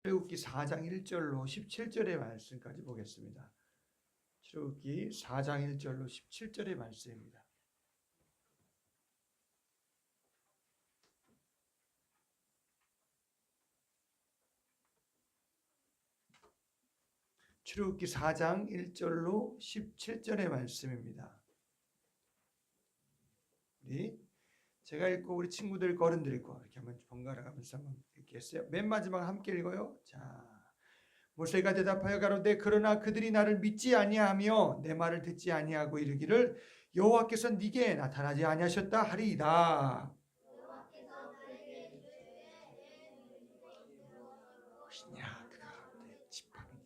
출애굽기 4장 1절로 17절의 말씀까지 보겠습니다. 출애굽기 4장 1절로 17절의 말씀입니다. 출애굽기 4장 1절로 17절의 말씀입니다. 제가 읽고 우리 친구들 거른들 읽고 이렇게 한번 번갈아 가면서 한번 읽겠어요. 맨 마지막 함께 읽어요. 자, 모세가 대답하여 가로되 그러나 그들이 나를 믿지 아니하며 내 말을 듣지 아니하고 이르기를 여호와께서 네게 나타나지 아니하셨다 하리이다. 무엇이냐 그가 내 지팡이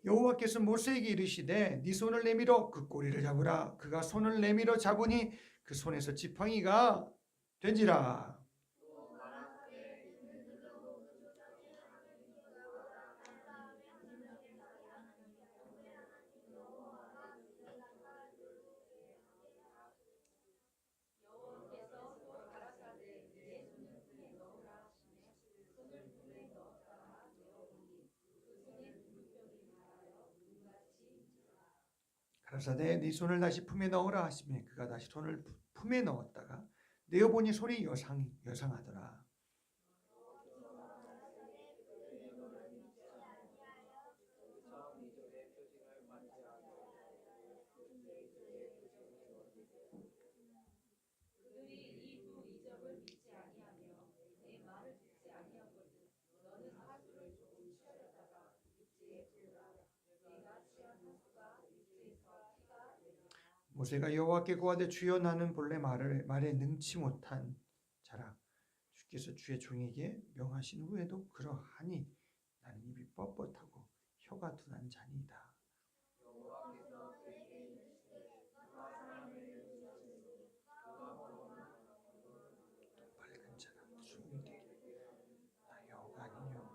여호와께서 모세에게 이르시되 네 손을 내밀어 그 꼬리를 잡으라. 그가 손을 내밀어 잡으니 그 손에서 지팡이가 된지라. 가라사대 네 손을 다시 품에 넣으라 하시매 그가 다시 손을 품에 넣었다가 내어보니 손이 여상하더라. 모세가 여호와께 고하되 주여 나는 본래 말에 능치 못한 자라. 주께서 주의 종에게 명하신 후에도 그러하니 나는 입이 뻣뻣하고 혀가 둔한 자니이다. 밝은 자라 소용이 되게 나 여호가 아니요.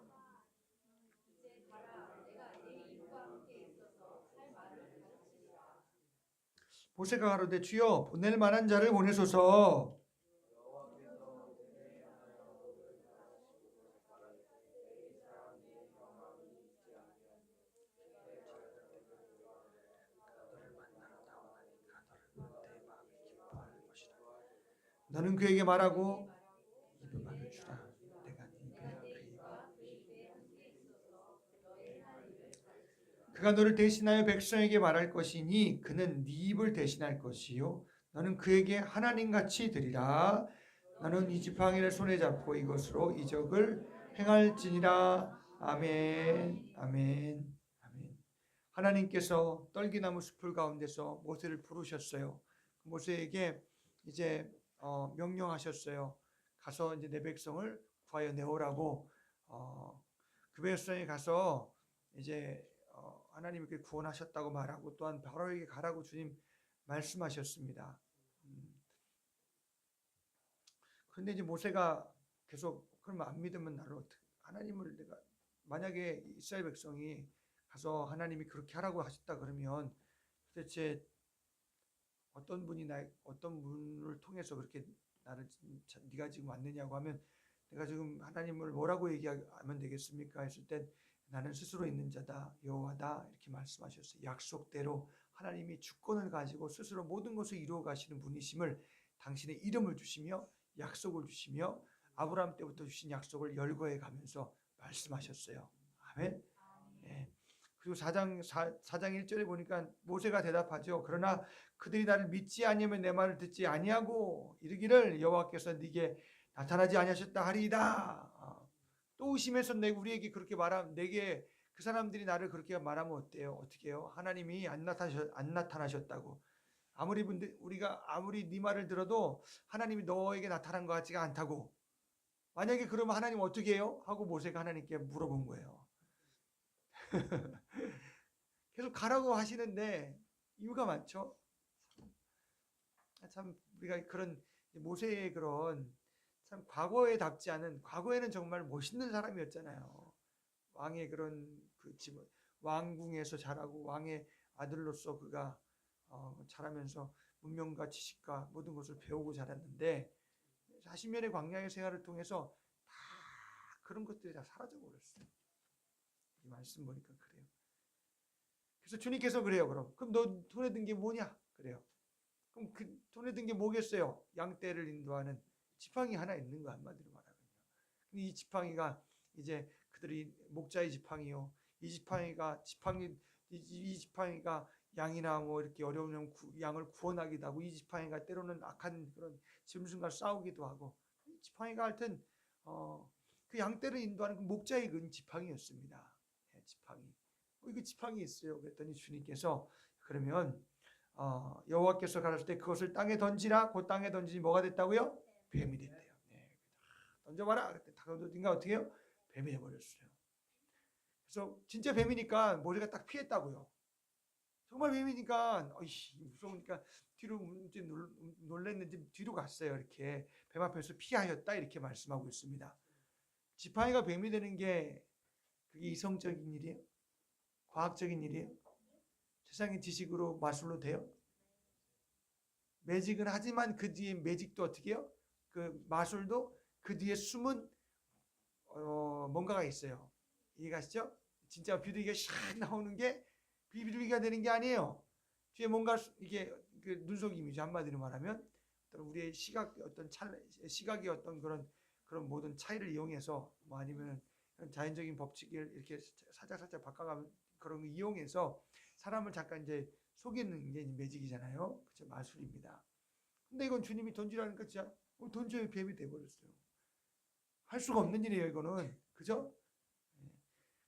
모세가 가로되 주여 보낼 만한 자를 보내소서. 너는 그에게 말하고 입을 막을 주라. 내가 그가 너를 대신하여 백성에게 말할 것이니 그는 네 입을 대신할 것이요 너는 그에게 하나님같이 되리라. 나는 이 지팡이를 손에 잡고 이것으로 이적을 행할지니라. 아멘. 아멘. 아멘. 하나님께서 떨기나무 숲을 가운데서 모세를 부르셨어요. 모세에게 이제 명령하셨어요. 가서 이제 내 백성을 구하여 내오라고. 그 백성이 가서 이제 하나님께 구원하셨다고 말하고 또한 바로에게 가라고 주님 말씀하셨습니다. 그런데 이제 모세가 계속 그러면 안 믿으면 나를 어떻게 하나님을 내가 만약에 이스라엘 백성이 가서 하나님이 그렇게 하라고 하셨다 그러면 도대체 어떤 분을 통해서 그렇게 나를 네가 지금 왔느냐고 하면 내가 지금 하나님을 뭐라고 얘기하면 되겠습니까? 했을 때 나는 스스로 있는 자다 여호와다 이렇게 말씀하셨어요. 약속대로 하나님이 주권을 가지고 스스로 모든 것을 이루어 가시는 분이심을 당신의 이름을 주시며 약속을 주시며 아브라함 때부터 주신 약속을 열거해 가면서 말씀하셨어요. 아멘. 네. 그리고 4장 1절에 보니까 모세가 대답하죠. 그러나 그들이 나를 믿지 아니하면 내 말을 듣지 아니하고 이르기를 여호와께서 네게 나타나지 아니하셨다 하리이다. 또 의심해서 우리에게 그렇게 내게 그 사람들이 나를 그렇게 말하면 어때요? 어떻게 해요? 하나님이 안 나타나셨다고. 우리가 아무리 네 말을 들어도 하나님이 너에게 나타난 것 같지가 않다고. 만약에 그러면 하나님 어떻게 해요? 하고 모세가 하나님께 물어본 거예요. 계속 가라고 하시는데 이유가 많죠. 참 우리가 그런 모세의 그런 참 과거에답지 않은, 과거에는 정말 멋있는 사람이었잖아요. 왕의 그런 왕궁에서 자라고 왕의 아들로서 그가 자라면서 문명과 지식과 모든 것을 배우고 자랐는데 40년의 광야의 생활을 통해서 다 그런 것들이 다 사라져 버렸어요. 이 말씀 보니까 그래요. 그래서 주님께서 그래요. 그럼 너 손에 든 게 뭐냐? 그래요. 그럼 그 손에 든 게 뭐겠어요? 양떼를 인도하는 지팡이 하나 있는 거 한마디로 말하면요. 이 지팡이가 이제 그들이 목자의 지팡이요. 이 지팡이가 양이나 뭐 이렇게 어려우면 양을 구원하기도 하고 이 지팡이가 때로는 악한 그런 짐승과 싸우기도 하고 이 지팡이가 하여튼 그 양떼를 인도하는 그 목자의 그 지팡이였습니다. 네, 지팡이. 이거 지팡이 있어요. 그랬더니 주님께서 그러면 여호와께서 가라사대 때 그것을 땅에 던지라. 그 땅에 던지니 뭐가 됐다고요? 뱀이 됐대요. 네, 던져봐라. 그때 다 던져니까 어떻게 해요? 뱀이 돼버렸어요. 그래서 진짜 뱀이니까 모세가 딱 피했다고요. 정말 뱀이니까 무서우니까 뒤로 놀랬는지 뒤로 갔어요. 이렇게 뱀 앞에서 피하였다 이렇게 말씀하고 있습니다. 지팡이가 뱀이 되는 게 그게 이성적인 일이에요? 과학적인 일이에요? 세상의 지식으로 마술로 돼요? 매직은 하지만 그 뒤에 매직도 어떻게 해요? 그 마술도 그 뒤에 숨은 뭔가가 있어요. 이해가시죠? 진짜 비둘기가 샥 나오는 게 비둘기가 되는 게 아니에요. 뒤에 뭔가 이게 그 눈속임이죠. 한마디로 말하면 우리의 시각의 어떤 그런 모든 차이를 이용해서 뭐 아니면 자연적인 법칙을 이렇게 살짝 바꿔가면 그런 거 이용해서 사람을 잠깐 이제 속이는 게 매직이잖아요. 그쵸? 마술입니다. 근데 이건 주님이 던지라니까 진짜 던져야 뱀이 돼버렸어요. 할 수가 없는 일이에요, 이거는. 그죠?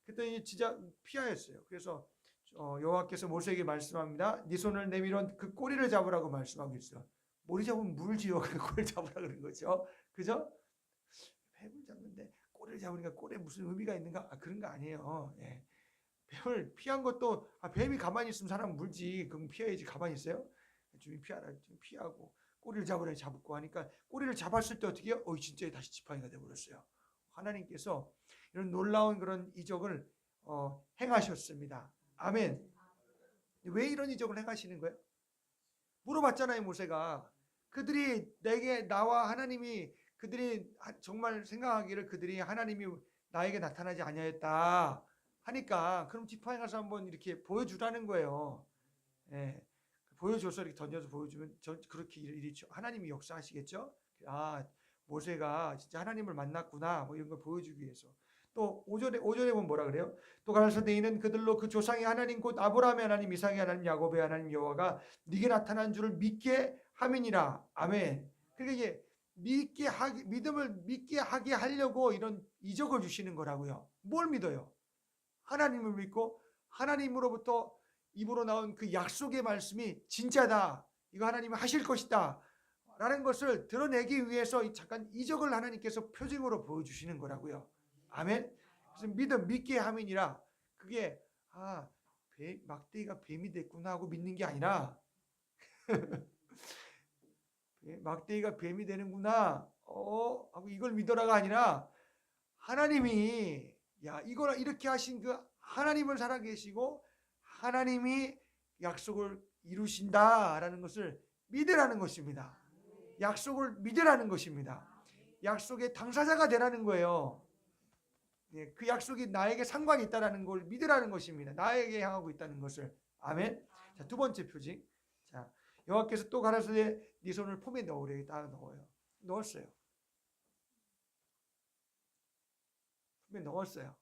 그랬더니 진짜 피하였어요. 그래서 여호와께서 모세에게 말씀합니다. 네 손을 내밀어 그 꼬리를 잡으라고 말씀하고 있어요. 머리 잡으면 물지요. 그 꼬리를 잡으라 그런 거죠. 그죠? 뱀을 잡는데 꼬리를 잡으니까 꼬리에 무슨 의미가 있는가? 그런 거 아니에요. 예. 뱀을 피한 것도 뱀이 가만히 있으면 사람 물지. 그럼 피해야지. 가만히 있어요? 주님 피하라. 피하고 꼬리를 잡으라 잡고 하니까 꼬리를 잡았을 때 어떻게 해요? 진짜 다시 지팡이가 되어버렸어요. 하나님께서 이런 놀라운 그런 이적을 행하셨습니다. 아멘. 왜 이런 이적을 행하시는 거예요? 물어봤잖아요, 모세가. 그들이 나와 하나님이 그들이 정말 생각하기를 그들이 하나님이 나에게 나타나지 아니하였다 하니까 그럼 지팡이 가서 한번 이렇게 보여주라는 거예요. 예. 보여줘서 이렇게 던져서 보여주면 그렇게 하나님이 역사하시겠죠? 모세가 진짜 하나님을 만났구나 뭐 이런 걸 보여주기 위해서. 또 5절에 보면 뭐라 그래요? 또 가라사대 이는 그들로 그 조상의 하나님 곧 아브라함의 하나님 이삭의 하나님 야곱의 하나님 여호와가 네게 나타난 줄을 믿게 함이니라. 아멘. 그러니까 이게 믿음을 믿게 하게 하려고 이런 이적을 주시는 거라고요. 뭘 믿어요? 하나님을 믿고 하나님으로부터 입으로 나온 그 약속의 말씀이 진짜다. 이거 하나님이 하실 것이다. 라는 것을 드러내기 위해서 잠깐 이적을 하나님께서 표징으로 보여주시는 거라고요. 아멘. 그래서 믿게 함이니라. 그게 막대기가 뱀이 됐구나 하고 믿는 게 아니라 막대기가 뱀이 되는구나. 하고 이걸 믿어라가 아니라 하나님이 이걸 이렇게 하신 그 하나님을 살아계시고 하나님이 약속을 이루신다라는 것을 믿으라는 것입니다. 약속을 믿으라는 것입니다. 약속의 당사자가 되라는 거예요. 그 약속이 나에게 상관이 있다는 걸 믿으라는 것입니다. 나에게 향하고 있다는 것을. 아멘. 자, 두 번째 표징. 자, 여호와께서 또 가라사대 네 손을 품에 넣으래. 다 넣어요. 넣었어요. 품에 넣었어요.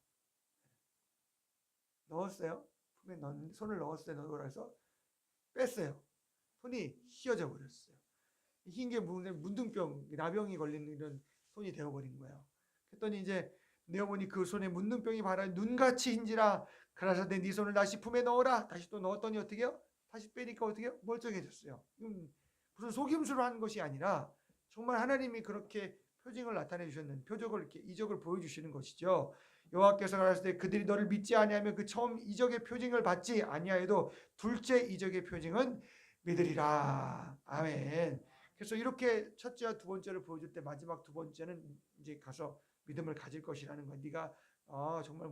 품에 손을 넣었어요. 넣으라 해서 뺐어요. 손이 휘어져 버렸어요. 흰 게 문둥병, 나병이 걸리는 이런 손이 되어버린 거예요. 그랬더니 이제 내어보니 그 손에 문둥병이 바라 눈같이 흰지라. 가라사대 네 손을 다시 품에 넣어라. 다시 또 넣었더니 어떻게 해요? 다시 빼니까 어떻게 해요? 멀쩡해졌어요. 무슨 속임수로 하는 것이 아니라 정말 하나님이 그렇게 표징을 나타내 주셨는 표적을 이렇게 이적을 보여주시는 것이죠. 여호와께서 가라사대 그들이 너를 믿지 아니하면 그 처음 이적의 표징을 받지 아니하여도 둘째 이적의 표징은 믿으리라. 아멘. 그래서 이렇게 첫째와 두 번째를 보여줄 때 마지막 두 번째는 이제 가서 믿음을 가질 것이라는 거야. 네가 정말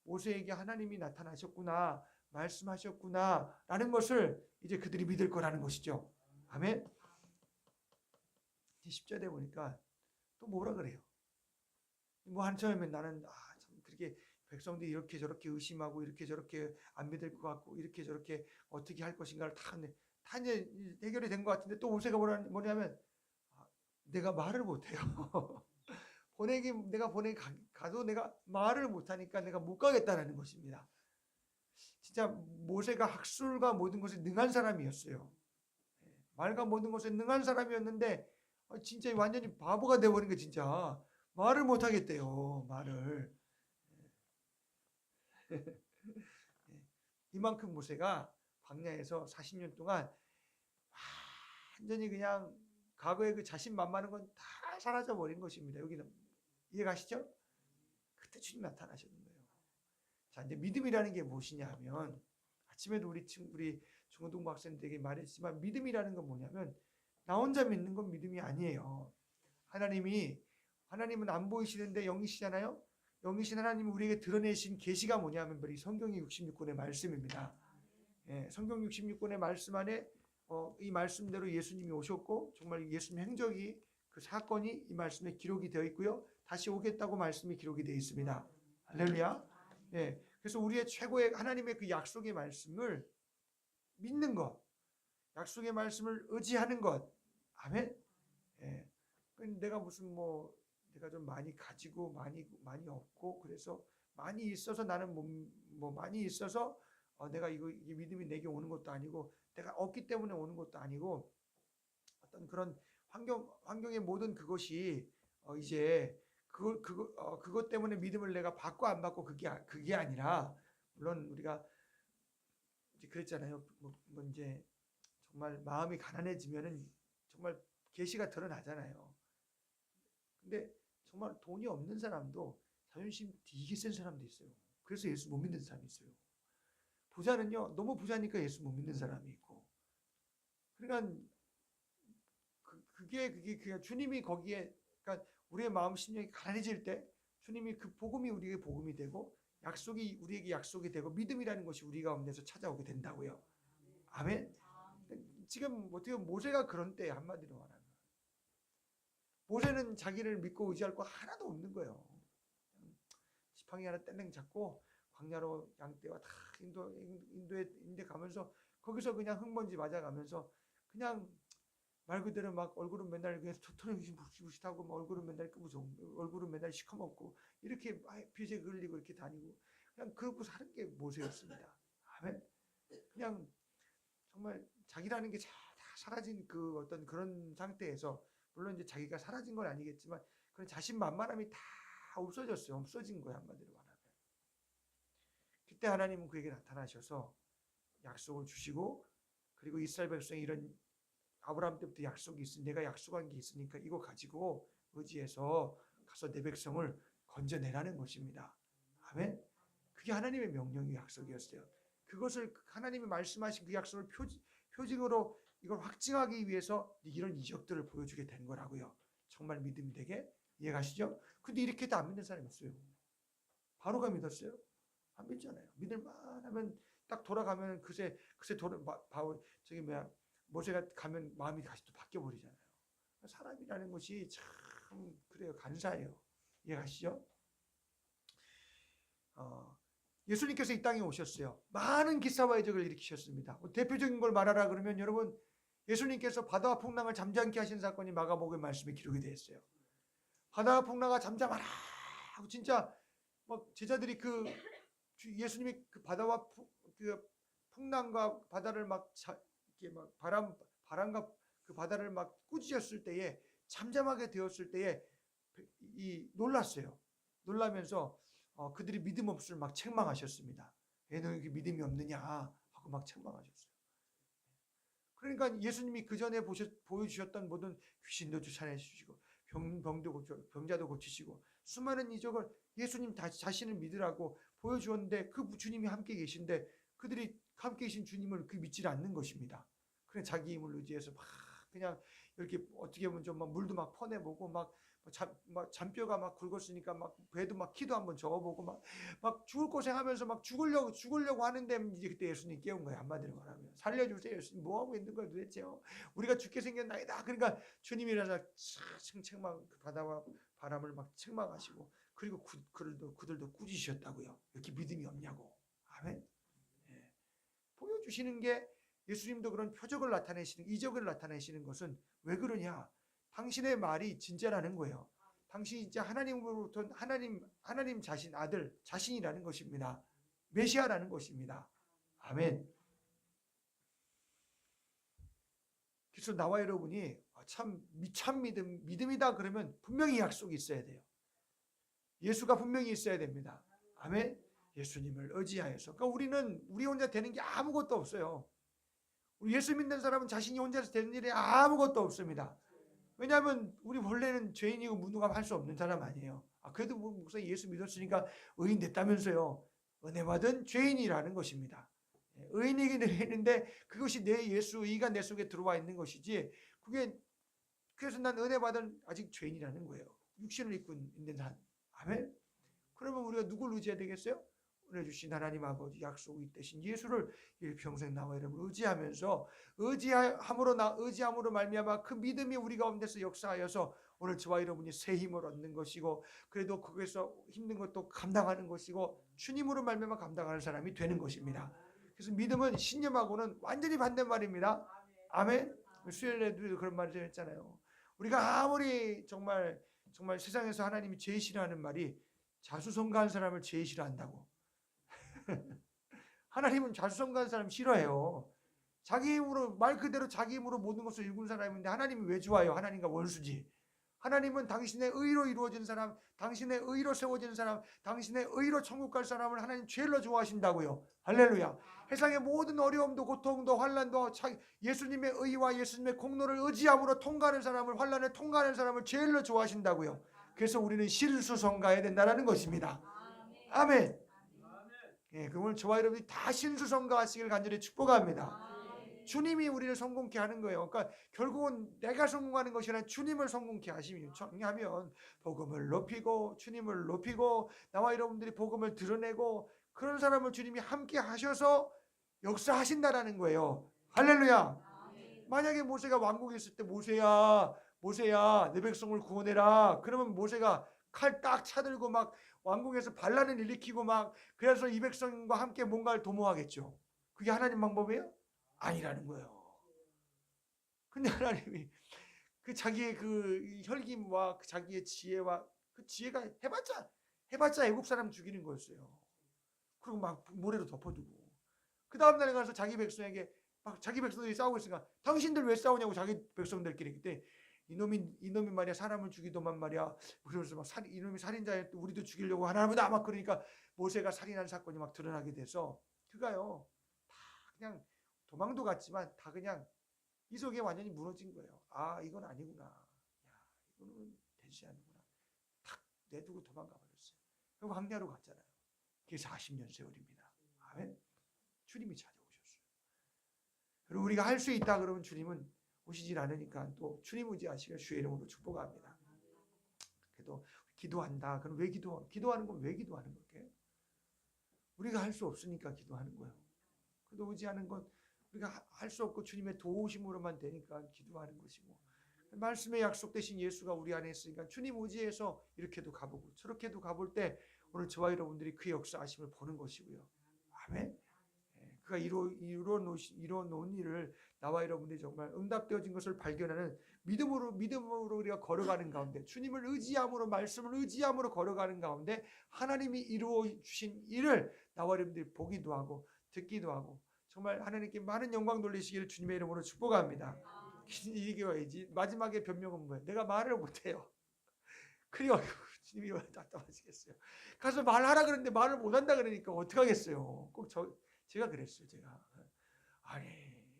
모세에게 하나님이 나타나셨구나. 말씀하셨구나라는 것을 이제 그들이 믿을 거라는 것이죠. 아멘. 10절에 보니까 또 뭐라 그래요? 뭐 한참에 나는 참 그렇게 백성들이 이렇게 저렇게 의심하고 이렇게 저렇게 안 믿을 것 같고 이렇게 저렇게 어떻게 할 것인가를 다 이제 해결이 된 것 같은데 또 모세가 뭐냐면 내가 말을 못해요. 내가 가도 내가 말을 못하니까 내가 못 가겠다는 것입니다. 진짜 모세가 학술과 모든 것에 능한 사람이었어요. 말과 모든 것에 능한 사람이었는데 진짜 완전히 바보가 돼버린 거 진짜. 말을 못하겠대요. 말을. 이만큼 모세가 광야에서 40년 동안 완전히 그냥 과거의 그 자신만만한 건 다 사라져 버린 것입니다. 여기는 이해가시죠? 그때 주님 나타나셨는 거예요. 자, 이제 믿음이라는 게 무엇이냐 하면 아침에도 우리 중고등부 학생들에게 말했지만 믿음이라는 건 뭐냐면 나 혼자 믿는 건 믿음이 아니에요. 하나님은 안 보이시는데 영이시잖아요. 영이신 하나님이 우리에게 드러내신 계시가 뭐냐면 우리 성경의 66권의 말씀입니다. 성경 66권의 말씀 안에 이 말씀대로 예수님이 오셨고 정말 예수님 행적이 그 사건이 이 말씀에 기록이 되어 있고요. 다시 오겠다고 말씀이 기록이 되어 있습니다. 할렐루야. 그래서 우리의 최고의 하나님의 그 약속의 말씀을 믿는 것, 약속의 말씀을 의지하는 것. 아멘. 내가 무슨 내가 좀 많이 가지고 많이 없고 그래서 많이 있어서 나는 많이 있어서 내가 이 믿음이 내게 오는 것도 아니고 내가 없기 때문에 오는 것도 아니고 어떤 그런 환경의 모든 그것이 이제 그것 때문에 믿음을 내가 받고 안 받고 그게 아니라 물론 우리가 이제 그랬잖아요. 이제 정말 마음이 가난해지면은 정말 계시가 드러나잖아요. 근데 정말 돈이 없는 사람도 자존심 되게 센 사람도 있어요. 그래서 예수 못 믿는 사람이 있어요. 부자는요, 너무 부자니까 예수 못 믿는 사람이 있고. 그러니까 그게 주님이 거기에, 그러니까 우리의 마음 심령이 가난해질 때 주님이 그 복음이 우리에게 복음이 되고 약속이 우리에게 약속이 되고 믿음이라는 것이 우리 가운데서 찾아오게 된다고요. 아멘. 지금 어떻게 모세가 그런 때에 한마디로 말하면 모세는 자기를 믿고 의지할 거 하나도 없는 거예요. 지팡이 하나 땡땡 잡고 광야로 양떼와 다 인도에 가면서 거기서 그냥 흙먼지 맞아가면서 그냥 말 그대로 막 얼굴은 맨날 그냥 털털무시무시하고 얼굴은 맨날 얼굴은 맨날 시커멓고 이렇게 빚에 걸리고 이렇게 다니고 그냥 그러고 사는 게 모세였습니다. 아멘. 그냥 정말 자기라는 게 다 사라진 그 어떤 그런 상태에서 물론 이제 자기가 사라진 건 아니겠지만 그런 자신만만함이 다 없어졌어요. 없어진 거야 한마디로 말하면. 그때 하나님은 그에게 나타나셔서 약속을 주시고 그리고 이스라엘 백성이 이런 아브라함 때부터 약속이 있으니 내가 약속한 게 있으니까 이거 가지고 의지해서 가서 내 백성을 건져내라는 것입니다. 아멘. 그게 하나님의 명령의 약속이었어요. 그것을 하나님이 말씀하신 그 약속을 표징으로 이걸 확증하기 위해서 이런 이적들을 보여주게 된 거라고요. 정말 믿음이 되게 이해가시죠? 근데 이렇게도 안 믿는 사람이 없어요. 바로가 믿었어요? 안 믿잖아요. 믿을만 하면 딱 돌아가면 그새 모세가 가면 마음이 다시 또 바뀌어 버리잖아요. 사람이라는 것이 참 그래요. 간사해요. 이해가시죠? 예수님께서 이 땅에 오셨어요. 많은 기사와 이적을 일으키셨습니다. 대표적인 걸 말하라 그러면 여러분 예수님께서 바다와 풍랑을 잠잠케 하신 사건이 마가복음 말씀에 기록이 되어 있어요. 바다와 풍랑아 잠잠하라 하고 진짜 막 제자들이 예수님이 그 바다와 그 풍랑과 바다를 이렇게 막 바람과 그 바다를 막 꾸짖었을 때에 잠잠하게 되었을 때에 놀랐어요. 놀라면서 그들이 믿음 없음을 막 책망하셨습니다. 너희 믿음이 없느냐 하고 막 책망하셨어요. 그러니까 예수님이 그 전에 보여주셨던 모든 귀신도 쫓아내주시고 병자도 고치시고 수많은 이적을 예수님 자신을 믿으라고 보여주었는데 그 주님이 함께 계신데 그들이 함께 계신 주님을 믿지 않는 것입니다. 그래 자기 힘을 의지해서 막 그냥 이렇게 어떻게 보면 좀 물도 막 퍼내보고 막 막 잔뼈가 막 굵었으니까 막 배도 막 키도 한번 적어보고 막 죽을 고생하면서 막 죽으려고 하는데 이제 그때 예수님 깨운 거예요. 한마디로 말하면 살려주세요. 예수님 뭐 하고 있는 거야 도대체요? 우리가 죽게 생겼나이다. 그러니까 주님이 일어나서 책망 그 바다와 바람을 막 책망하시고 그리고 그들도 꾸짖으셨다고요. 이렇게 믿음이 없냐고. 아멘. 예. 보여주시는 게 예수님도 그런 표적을 나타내시는 이적을 나타내시는 것은 왜 그러냐? 당신의 말이 진짜라는 거예요. 당신이 진짜 하나님으로부터 하나님 자신 아들 자신이라는 것입니다. 메시아라는 것입니다. 아멘. 그래서 나와 여러분이 참 믿음이다 그러면 분명히 약속이 있어야 돼요. 예수가 분명히 있어야 됩니다. 아멘. 예수님을 의지하여서. 그러니까 우리 혼자 되는 게 아무것도 없어요. 우리 예수 믿는 사람은 자신이 혼자서 되는 일이 아무것도 없습니다. 왜냐하면 우리 원래는 죄인이고 무능함 수 없는 사람 아니에요. 그래도 목사 예수 믿었으니까 의인 됐다면서요. 은혜 받은 죄인이라는 것입니다. 의인이긴 했는데 그것이 내 예수 의가 내 속에 들어와 있는 것이지 그래서 난 은혜 받은 아직 죄인이라는 거예요. 육신을 입고 있는 한. 아멘. 그러면 우리가 누굴 의지해야 되겠어요? 은혜 주신 하나님 아버지 약속이 되신 예수를 일평생 나와 여러분 의지함으로 말미암아 그 믿음이 우리 가운데서 역사하여서 오늘 저와 여러분이 새 힘을 얻는 것이고 그래도 거기서 힘든 것도 감당하는 것이고 주님으로 말미암아 감당하는 사람이 되는 것입니다. 그래서 믿음은 신념하고는 완전히 반대말입니다. 아멘. 수요일에도 그런 말을 했잖아요. 우리가 아무리 정말 세상에서 하나님이 제일 싫어하는 말이 자수성가한 사람을 제일 싫어한다고. 하나님은 자수성가한 사람 싫어해요. 자기 힘으로 말 그대로 자기 힘으로 모든 것을 이룬 사람인데 하나님이 왜 좋아요? 하나님과 원수지. 하나님은 당신의 의로 이루어진 사람, 당신의 의로 세워진 사람, 당신의 의로 천국 갈 사람을 하나님 제일로 좋아하신다고요. 할렐루야. 세상의 모든 어려움도 고통도 환난도 예수님의 의와 예수님의 공로를 의지함으로 통과하는 사람을 환난을 통과하는 사람을 제일로 좋아하신다고요. 그래서 우리는 신수성가해야 된다는 것입니다. 아멘. 예, 그러면 저와 여러분이 다 신수성가하시길 간절히 축복합니다. 주님이 우리를 성공케 하는 거예요. 그러니까 결국은 내가 성공하는 것이 아니라 주님을 성공케 하면 복음을 높이고 주님을 높이고 나와 여러분들이 복음을 드러내고 그런 사람을 주님이 함께 하셔서 역사하신다라는 거예요. 할렐루야. 만약에 모세가 왕국에 있을 때 모세야 내 백성을 구원해라. 그러면 모세가 칼 딱 차들고 막 왕궁에서 반란을 일으키고 막 그래서 이 백성과 함께 뭔가를 도모하겠죠. 그게 하나님 방법이에요? 아니라는 거예요. 근데 하나님이 그 자기의 그 혈김과 그 자기의 지혜와 그 지혜가 해봤자 애국 사람 죽이는 거였어요. 그리고 막 모래로 덮어두고 그 다음날에 가서 자기 백성에게 막 자기 백성들이 싸우고 있으니까 당신들 왜 싸우냐고 자기 백성들끼리 그때 이놈이 말이야 사람을 죽이더만 말이야. 그러면서 막 이놈이 살인자야 우리도 죽이려고 하나보다 막 그러니까 모세가 살인한 사건이 막 드러나게 돼서 그가요 다 그냥 도망도 갔지만 다 그냥 이 속에 완전히 무너진 거예요. 이건 아니구나. 이거는 되지 않는구나. 탁 내두고 도망가 버렸어요. 그리고 광야로 갔잖아요. 그게 40년 세월입니다. 아멘. 주님이 찾아오셨어요. 그리고 우리가 할 수 있다 그러면 주님은 오시질 않으니까 또 주님 의지하시길 주의 이름으로 축복합니다. 그래도 기도한다. 그럼 왜 기도하는 건 왜 기도하는 걸까요? 우리가 할 수 없으니까 기도하는 거예요. 그래도 의지하는 건 우리가 할 수 없고 주님의 도우심으로만 되니까 기도하는 것이고 말씀에 약속되신 예수가 우리 안에 있으니까 주님 의지해서 이렇게도 가보고 저렇게도 가볼 때 오늘 저와 여러분들이 그 역사하심을 보는 것이고요. 아멘. 그가 이뤄놓은 일을 나와 여러분들이 정말 응답되어진 것을 발견하는 믿음으로 우리가 걸어가는 가운데 주님을 의지함으로 말씀을 의지함으로 걸어가는 가운데 하나님이 이루어 주신 일을 나와 여러분들이 보기도 하고 듣기도 하고 정말 하나님께 많은 영광 돌리시기를 주님의 이름으로 축복합니다. 이게 왜지? 마지막에 변명은 뭐예요? 내가 말을 못해요. 그리고 주님이 왜 답답하시겠어요? 가서 말하라 그러는데 말을 못한다 그러니까 어떡하겠어요? 꼭 제가 그랬어요. 제가 아니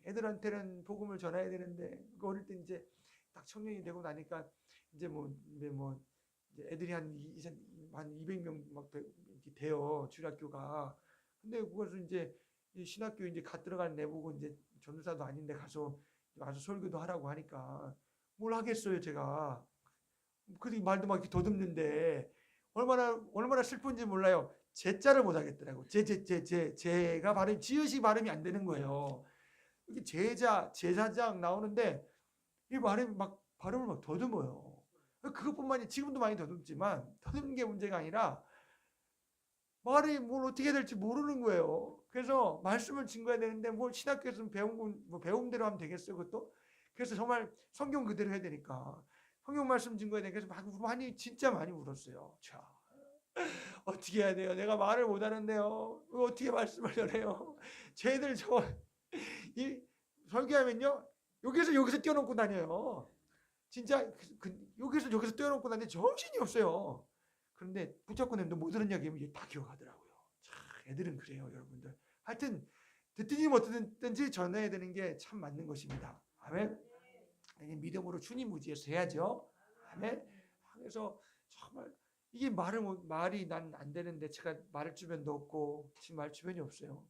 애들한테는 복음을 전해야 되는데 어릴 때 이제 딱 청년이 되고 나니까 이제 이제 애들이 한 200명 막 돼요 주일학교가. 근데 그것을 이제 신학교 이제 갓 들어간 내보고 이제 전도사도 아닌데 가서 설교도 하라고 하니까 뭘 하겠어요 제가. 그 말도 막 이렇게 더듬는데 얼마나 슬픈지 몰라요. 제자를 못 하겠더라고. 제가 발음 지읒이 발음이 안 되는 거예요. 이게 제사장 나오는데 이 발음을 막 더듬어요. 그것뿐만이 지금도 많이 더듬지만 더듬는 게 문제가 아니라 말이 뭘 어떻게 해야 될지 모르는 거예요. 그래서 말씀을 증거해야 되는데 뭘 신학교에서 배운 대로 하면 되겠어요, 그것도? 그래서 정말 성경 그대로 해야 되니까 성경 말씀 증거해야 되니까 진짜 많이 울었어요. 자, 어떻게 해야 돼요? 내가 말을 못하는데요. 어떻게 말씀을 전해요? 쟤들 이 설교하면요, 여기서 뛰어넘고 다녀요. 진짜 여기서 뛰어넘고 다니는데 정신이 없어요. 그런데 붙잡고 내면 못 들은 이야기면 다 기억하더라고요. 참, 애들은 그래요, 여러분들. 하여튼 듣든지 못 듣든지 전해야 되는 게 참 맞는 것입니다. 아멘. 믿음으로 주님 의지해서 해야죠. 아멘. 그래서 정말 이게 말이 난 안 되는데 제가 말할 주변도 없고 지금 말 주변이 없어요.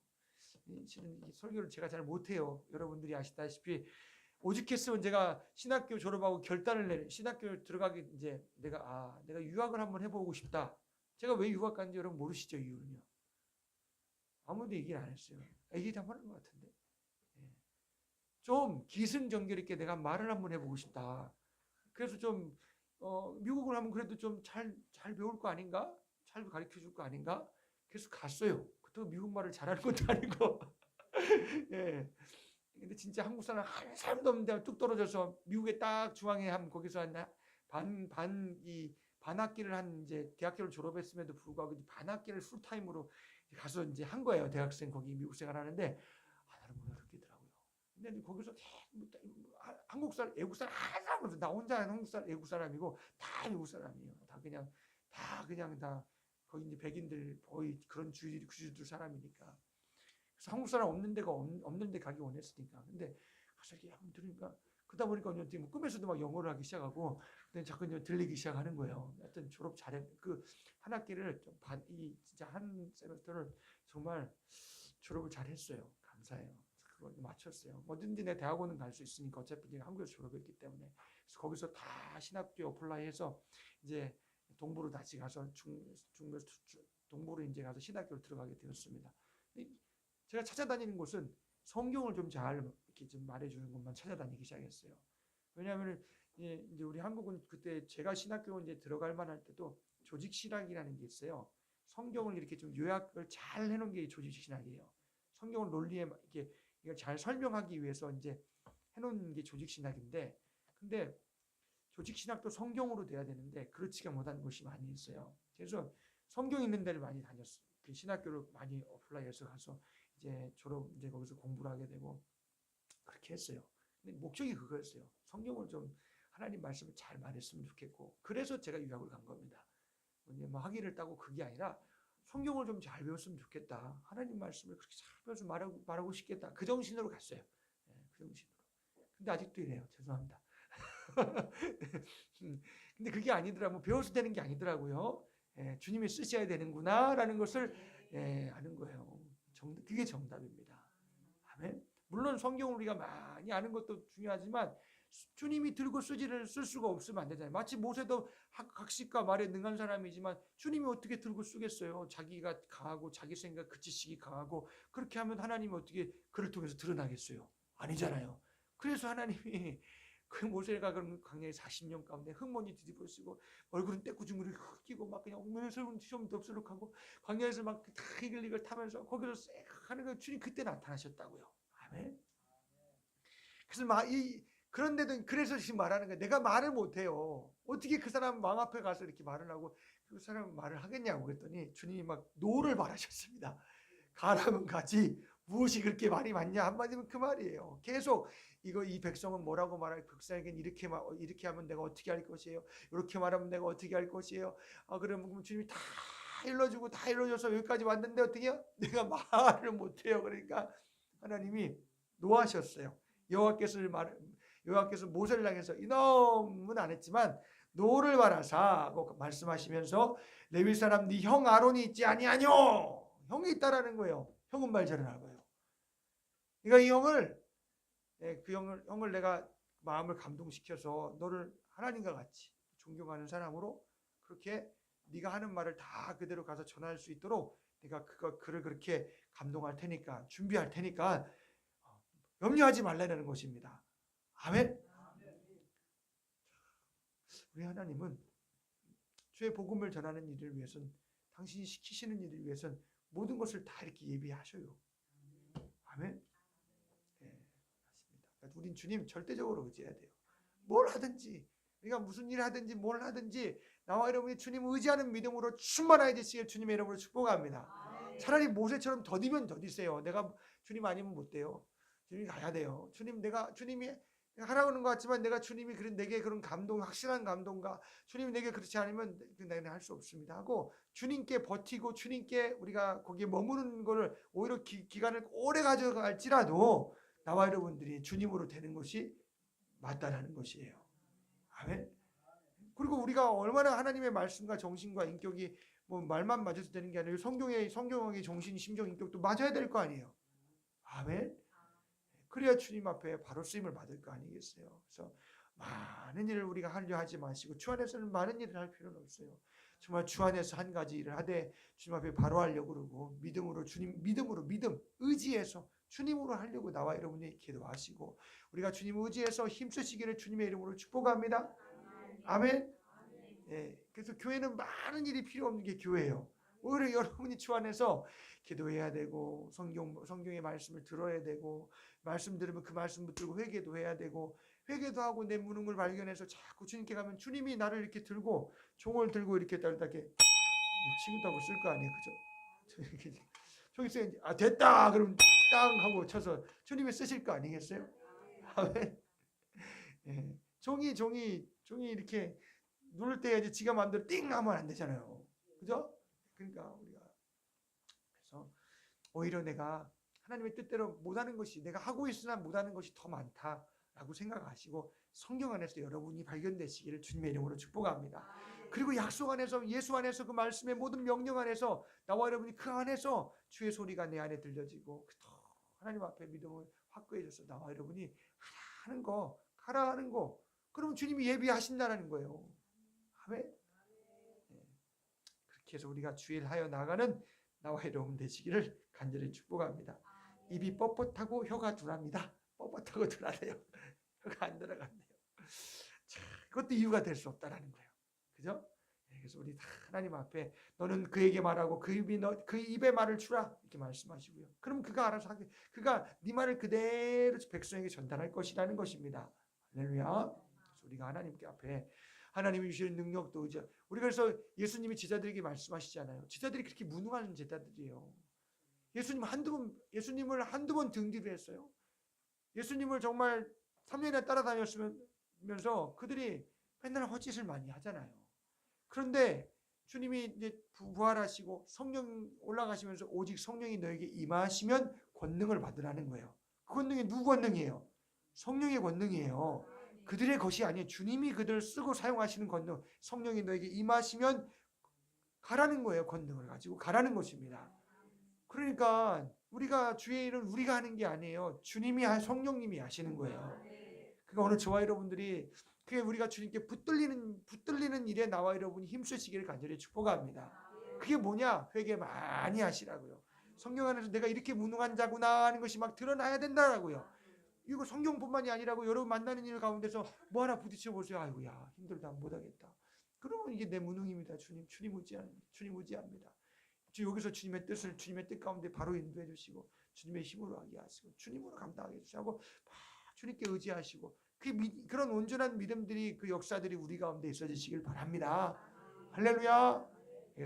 실은 이 설교를 제가 잘 못해요. 여러분들이 아시다시피 오죽했으면 제가 신학교 졸업하고 결단을 신학교 들어가기 이제 내가 유학을 한번 해보고 싶다. 제가 왜 유학 갔는지 여러분 모르시죠? 이유는요. 아무도 얘기를 안 했어요. 얘기 다 하는 것 같은데. 좀 기승전결 있게 내가 말을 한번 해보고 싶다. 그래서 좀 미국을 하면 그래도 좀 잘 배울 거 아닌가? 잘 가르쳐 줄 거 아닌가? 그래서 갔어요. 그렇다고 미국 말을 잘하는 것도 아니고. 예. 근데 진짜 한국 사람 한 사람도 없는데 뚝 떨어져서 미국에 딱 중앙에 한 거기서 반학기를 한 이제 대학교를 졸업했음에도 불구하고 반학기를 풀타임으로 가서 이제 한 거예요. 대학생 거기 미국 생활하는데 나는 못 알아듣겠더라고요. 근데 거기서 한국 사람, 외국 사람 한 사람도 나 혼자 한국 사람, 외국 사람이고 다 미국 사람이에요. 다 거기 이제 백인들 거의 그런 주주들 사람이니까. 그래서 한국 사람 없는데 가기 원했으니까. 근데 가서 이렇게 한번 들으니까 그러다 보니까 어떻게 꿈에서도 막 영어를 하기 시작하고, 근데 자꾸 이제 들리기 시작하는 거예요. 하여튼 졸업 잘해. 그 한 학기를 진짜 한 세미스터를 정말 졸업을 잘했어요. 감사해요. 그걸 마쳤어요. 뭐든지 내 대학원은 갈 수 있으니까 어차피 내가 한국에서 졸업했기 때문에. 그래서 거기서 다 신학교 어플라이해서 이제 동부로 다시 가서 동부로 이제 가서 신학교를 들어가게 되었습니다. 제가 찾아다니는 곳은 성경을 좀 잘 이렇게 좀 말해주는 것만 찾아다니기 시작했어요. 왜냐하면 이제 우리 한국은 그때 제가 신학교 이제 들어갈 만할 때도 조직 신학이라는 게 있어요. 성경을 이렇게 좀 요약을 잘 해놓은 게 조직 신학이에요. 성경을 논리에 이렇게 이걸 잘 설명하기 위해서 이제 해놓은 게 조직 신학인데, 근데 조직 신학도 성경으로 돼야 되는데 그렇지가 못한 곳이 많이 있어요. 그래서 성경 있는 데를 많이 다녔어요. 그 신학교를 많이 어플라이해서 가서 이제 이제 거기서 공부를 하게 되고 그렇게 했어요. 근데 목적이 그거였어요. 성경을 좀 하나님 말씀을 잘 말했으면 좋겠고, 그래서 제가 유학을 간 겁니다. 뭐 학위를 따고 그게 아니라 성경을 좀 잘 배웠으면 좋겠다. 하나님 말씀을 그렇게 잘 배워서 말하고 싶겠다. 그 정신으로 갔어요. 그 정신으로. 근데 아직도 이래요. 죄송합니다. 근데 그게 아니더라고요. 배워서 되는 게 아니더라고요. 주님이 쓰셔야 되는구나라는 것을 아는 거예요. 그게 정답입니다. 아멘. 물론 성경을 우리가 많이 아는 것도 중요하지만 주님이 들고 쓸 수가 없으면 안 되잖아요. 마치 모세도 학식과 말에 능한 사람이지만 주님이 어떻게 들고 쓰겠어요. 자기가 강하고 자기 생각 그 지식이 강하고 그렇게 하면 하나님이 어떻게 그를 통해서 드러나겠어요. 아니잖아요. 그래서 하나님이 그 모세가 그런 광야에 40년 가운데 흙먼지 뒤집어 쓰고 얼굴은 떼꾸중물이 흑기고 막 그냥 엉덩이는 좀 덥수룩하고 광야에서 막 다 이글이글 타면서 거기서 쌩 하는 거 주님 그때 나타나셨다고요. 아멘. 그래서 그런데도 그래서 지금 말하는 거예요. 내가 말을 못해요. 어떻게 그 사람 왕 앞에 가서 이렇게 말을 하고 그 사람 말을 하겠냐고 그랬더니 주님이 막 노를 말하셨습니다. 가라면 가지 무엇이 그렇게 말이 많냐 한마디면 그 말이에요. 계속 이 백성은 뭐라고 말할 백성에겐 이렇게 하면 내가 어떻게 할 것이에요. 이렇게 말하면 내가 어떻게 할 것이에요. 그러면 주님이 다 일러줘서 여기까지 왔는데 어떻게 해요? 내가 말을 못해요. 그러니까 하나님이 노하셨어요. 여호와께서 모세를 향해서 이놈은 안 했지만 노를 말하사 하고 말씀하시면서 레위 사람 네 형 아론이 있지 아니하뇨. 형이 있다라는 거예요. 형은 말 잘하고요. 그러니까 이 형을 내가 마음을 감동시켜서 너를 하나님과 같이 존경하는 사람으로 그렇게 네가 하는 말을 다 그대로 가서 전할 수 있도록 내가 그를 그렇게 감동할 테니까 준비할 테니까 염려하지 말라는 것입니다. 아멘. 우리 하나님은 주의 복음을 전하는 일을 위해서는 당신이 시키시는 일을 위해서는 모든 것을 다 이렇게 예비하셔요. 아멘. 네, 맞습니다. 우린 주님 절대적으로 의지해야 돼요. 뭘 하든지 우리가 무슨 일을 하든지 뭘 하든지 나와 여러분이 주님 의지하는 믿음으로 충만하게 되시길 주님의 이름으로 축복합니다. 차라리 모세처럼 더디면 더디세요. 내가 주님 아니면 못 돼요. 주님이 가야 돼요. 주님이 하라고 하는 것 같지만 내가 주님이 내게 그런 감동, 확실한 감동과 주님이 내게 그렇지 않으면 내가 할 수 없습니다 하고 주님께 버티고 주님께 우리가 거기에 머무르는 것을 오히려 기간을 오래 가져갈지라도 나와 여러분들이 주님으로 되는 것이 맞다라는 것이에요. 아멘. 그리고 우리가 얼마나 하나님의 말씀과 정신과 인격이 뭐 말만 맞아서 되는 게 아니라 성경의 정신, 심정, 인격도 맞아야 될 거 아니에요. 아멘. 그래야 주님 앞에 바로 쓰임을 받을 거 아니겠어요. 그래서 많은 일을 우리가 하려 하지 마시고 주 안에서는 많은 일을 할 필요는 없어요. 정말 주 안에서 한 가지 일을 하되 주님 앞에 바로 하려고 그러고 믿음으로 의지해서 주님으로 하려고 나와 여러분이 기도하시고 우리가 주님 의지해서 힘쓰시기를 주님의 이름으로 축복합니다. 아멘. 예, 그래서 교회는 많은 일이 필요 없는 게 교회예요. 오히려 여러분이 주 안에서 기도해야 되고 성경의 말씀을 들어야 되고 말씀 들으면 그 말씀 붙들고 회개도 해야 되고 회개도 하고 내 무능을 발견해서 자꾸 주님께 가면 주님이 나를 이렇게 들고 종을 들고 이렇게 이렇게 치겠다고 쓸 거 아니에요, 그죠? 저기서 됐다 그러면 땅 하고 쳐서 주님이 쓰실 거 아니겠어요? 아멘. 예, 종이 이렇게 누를 때 이제 지가 마음대로 띵 하면 안 되잖아요, 그죠? 그러니까 우리가 그래서 오히려 내가 하나님의 뜻대로 못하는 것이 내가 하고 있으나 못하는 것이 더 많다라고 생각하시고 성경 안에서 여러분이 발견되시기를 주님의 이름으로 축복합니다. 그리고 약속 안에서 예수 안에서 그 말씀의 모든 명령 안에서 나와 여러분이 그 안에서 주의 소리가 내 안에 들려지고 하나님 앞에 믿음을 확고해져서 나와 여러분이 가라 하는 거 그러면 주님이 예비하신다는 거예요. 아멘. 네. 그렇게 해서 우리가 주일 하여 나가는 나와 여러분 되시기를 간절히 축복합니다. 입이 뻣뻣하고 혀가 둔합니다. 뻣뻣하고 둔하네요. 혀가 안 들어갔네요. 자, 그것도 이유가 될 수 없다라는 거예요. 그죠? 그래서 우리 다 하나님 앞에 너는 그에게 말하고 그 입에 말을 주라 이렇게 말씀하시고요. 그럼 그가 알아서 하게 그가 네 말을 그대로 백성에게 전달할 것이라는 것입니다. 할렐루야. 그래서 우리가 하나님께 앞에 하나님이 주시는 능력도 이제 우리가 그래서 예수님이 제자들에게 말씀하시잖아요. 제자들이 그렇게 무능한 제자들이에요. 예수님을 한두 번 등지를 했어요. 예수님을 정말 3년이나 따라다녔으면서 그들이 맨날 헛짓을 많이 하잖아요. 그런데 주님이 이제 부활하시고 성령 올라가시면서 오직 성령이 너에게 임하시면 권능을 받으라는 거예요. 그 권능이 누구 권능이에요? 성령의 권능이에요. 그들의 것이 아니에요. 주님이 그들을 쓰고 사용하시는 권능. 성령이 너에게 임하시면 가라는 거예요. 권능을 가지고 가라는 것입니다. 그러니까 우리가 주의 일은 우리가 하는 게 아니에요. 주님이 성령님이 하시는 거예요. 그러니까 오늘 저와 여러분들이 그게 우리가 주님께 붙들리는 일에 나와 여러분이 힘쓰시기를 간절히 축복합니다. 그게 뭐냐? 회개 많이 하시라고요. 성경 안에서 내가 이렇게 무능한 자구나 하는 것이 막 드러나야 된다라고요. 이거 성경뿐만이 아니라고 여러분 만나는 일 가운데서 뭐 하나 부딪혀 보세요. 아이고야 힘들다 못하겠다. 그러면 이게 내 무능입니다. 주님 의지합니다. 여기서 주님의 뜻 가운데 바로 인도해 주시고 주님의 힘으로 하게 하시고 주님으로 감당하게 해주시고 주님께 의지하시고 그런 온전한 믿음들이 그 역사들이 우리 가운데 있어지시길 바랍니다. 할렐루야.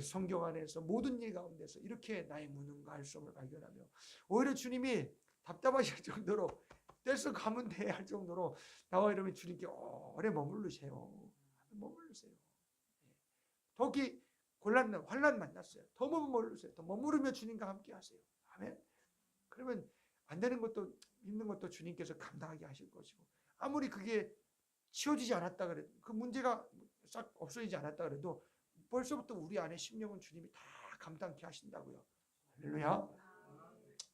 성경 안에서 모든 일 가운데서 이렇게 나의 무능과 할수없을 발견하며 오히려 주님이 답답하실 정도로 떼서 가면 돼 할 정도로 나와 여러분이 주님께 오래 머무르세요. 더기 환난 만났어요. 더 머무르세요. 더 머무르며 주님과 함께 하세요. 아멘. 그러면 안 되는 것도 힘든 것도 주님께서 감당하게 하실 것이고 아무리 그게 치워지지 않았다 그래도 그 문제가 싹 없어지지 않았다 그래도 벌써부터 우리 안에 심령은 주님이 다 감당케 하신다고요. 할렐루야.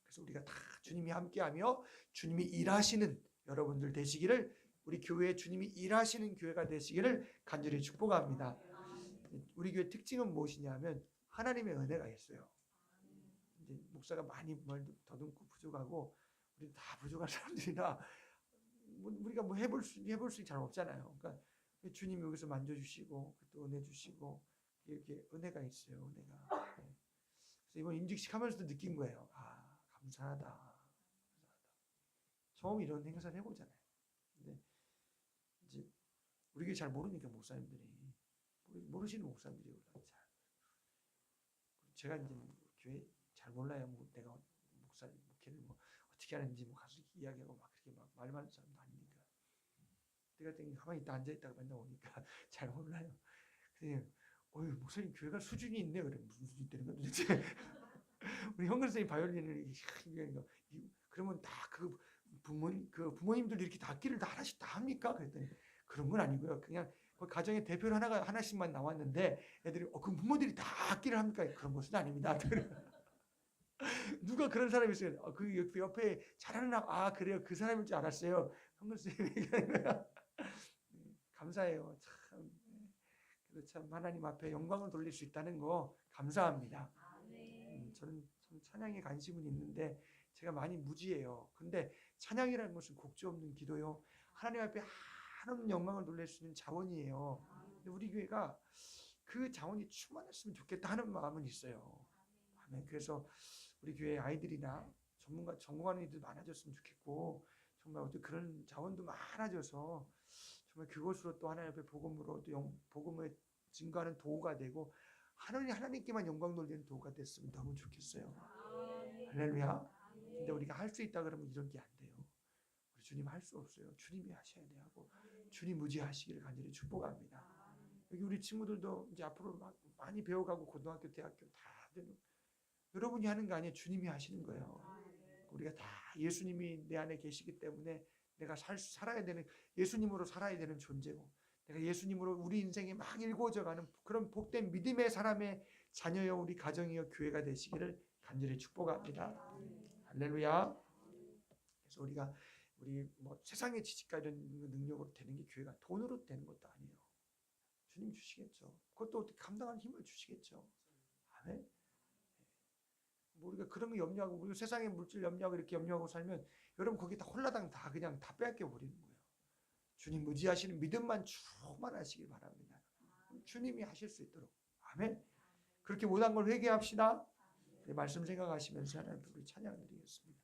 그래서 우리가 다 주님이 함께하며 주님이 일하시는 여러분들 되시기를 우리 교회에 주님이 일하시는 교회가 되시기를 간절히 축복합니다. 우리 교회 특징은 무엇이냐면 하나님의 은혜가 있어요. 이제 목사가 많이 더듬고 부족하고 우리 다 부족한 사람들이라 우리가 뭐 해볼 수 잘 없잖아요. 그러니까 주님이 여기서 만져주시고 또 은혜 주시고 이렇게 은혜가 있어요. 은혜가. 그래서 이번 임직식 하면서도 느낀 거예요. 아, 감사하다. 처음 이런 행사를 해보잖아요. 근데 이제 우리 교회 잘 모르니까 목사님들이 모르시는 목사님들이 잘 제가 이제 교회 잘 몰라요. 뭐 내가 목회를 뭐 어떻게 하는지 뭐 가서 이야기하고 막 그렇게 막 말 많은 사람도 아니니까. 때가 되니 가만히 있다 앉아 있다가 맨날 오니까 잘 몰라요. 그냥 어휴 목사님 교회가 수준이 있네. 그래 무슨 수준이 되는 거 도대체. 우리 현근 선생님 바이올린을 그러면 다 그 부모님들 이렇게 다 악기를 다 하나씩 다 합니까? 그랬더니 그런 건 아니고요. 그냥 그 가정의 대표를 하나씩만 나왔는데 애들이 그 부모들이 다 악기를 합니까? 그런 것은 아닙니다. 누가 그런 사람이 있어요? 그 옆에 잘하는 그래요. 그 사람일 줄 알았어요. 현근 선생님 얘기하는 거야. 감사해요. 참. 그래서 참 하나님 앞에 영광을 돌릴 수 있다는 거 감사합니다. 저는 참 찬양에 관심은 있는데 제가 많이 무지해요. 근데 찬양이라는 것은 곡조 없는 기도요. 하나님 앞에 한없는 영광을 돌릴 수 있는 자원이에요. 근데 우리 교회가 그 자원이 충만했으면 좋겠다 하는 마음은 있어요. 아멘. 그래서 우리 교회 아이들이나 전공하는 이들 많아졌으면 좋겠고 정말 어떤 그런 자원도 많아져서 정말 그것으로 또 하나님 앞에 복음으로 또 복음을 증거하는 도구가 되고 하나님께만 영광 돌리는 도구가 됐으면 너무 좋겠어요. 할렐루야. 근데 우리가 할 수 있다 그러면 이런 게 안 돼요. 우리 주님 할 수 없어요. 주님이 하셔야 돼 하고 주님 무지하시기를 간절히 축복합니다. 여기 우리 친구들도 이제 앞으로 많이 배워가고 고등학교, 대학교 다 되는 여러분이 하는 거 아니에요. 주님이 하시는 거예요. 우리가 다 예수님이 내 안에 계시기 때문에 내가 살아야 되는 예수님으로 살아야 되는 존재고 내가 예수님으로 우리 인생이 막 일구어져가는 그런 복된 믿음의 사람의 자녀여 우리 가정이여 교회가 되시기를 간절히 축복합니다. 할렐루야. 그래서 우리 뭐 세상의 지식과 이런 능력으로 되는 게 교회가 돈으로 되는 것도 아니에요. 주님 주시겠죠. 그것도 어떻게 감당할 힘을 주시겠죠. 아멘. 우리가 그런 거 염려하고 우리가 세상의 물질 염려하고 이렇게 염려하고 살면 여러분 거기 다 홀라당 다 그냥 다 빼앗겨 버리는 거예요. 주님 무지하시는 믿음만 충만하시길 바랍니다. 주님이 하실 수 있도록. 아멘. 그렇게 못한 걸 회개합시다. 말씀 생각하시면서 하나님 우리 찬양 드리겠습니다.